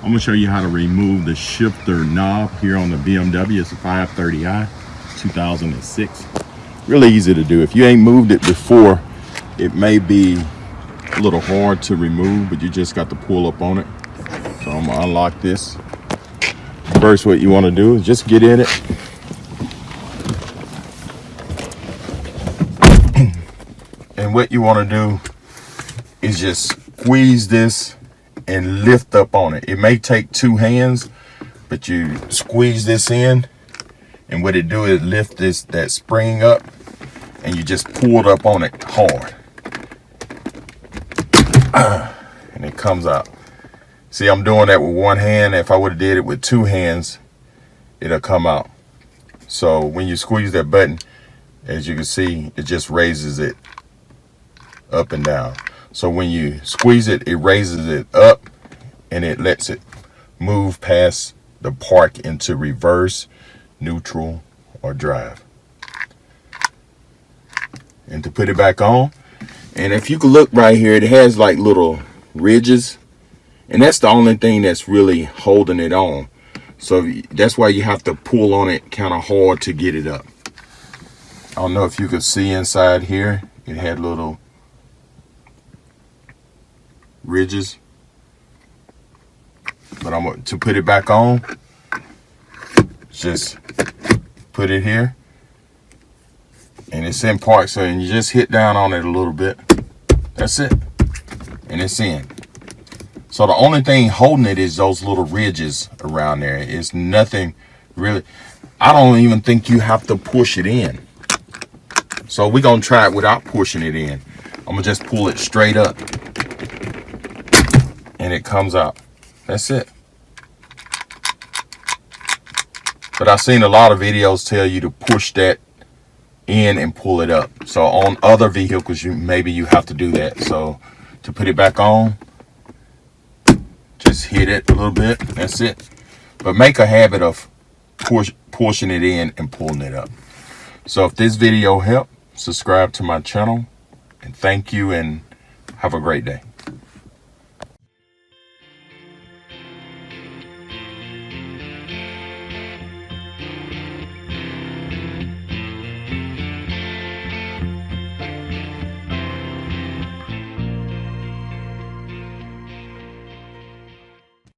I'm gonna show you how to remove the shifter knob here on the BMW. It's a 530i 2006. Really easy to do. If you ain't moved it before, it may be a little hard to remove, but you just got to pull up on it. So I'm gonna unlock this. First, what you want to do is just get in it. And what you want to do is just squeeze this and lift up on it. It may take two hands, but you squeeze this in, and what it do is lift that spring up, and you just pull it up on it hard. And it comes out. See, I'm doing that with one hand. If I would have did it with two hands, it'll come out. So when you squeeze that button, as you can see, it just raises it up and down. So when you squeeze it, it raises it up and it lets it move past the park into reverse, neutral, or drive. And to put it back on, and if you can look right here, it has like little ridges, and that's the only thing that's really holding it on. So that's why you have to pull on it kind of hard to get it up. I don't know if you could see inside here, it had little ridges, but I'm going to put it back on. Just put it here, and it's in park, so you just hit down on it a little bit. That's it, and it's in. So the only thing holding it is those little ridges around there. It's nothing really. I don't even think you have to push it in. So we're gonna try it without pushing it in. I'm gonna just pull it straight up, and it comes out. That's it. But I've seen a lot of videos tell you to push that in and pull it up. So on other vehicles, maybe you have to do that. So to put it back on, just hit it a little bit. That's it. But make a habit of pushing it in and pulling it up. So if this video helped, subscribe to my channel, and thank you, and have a great day.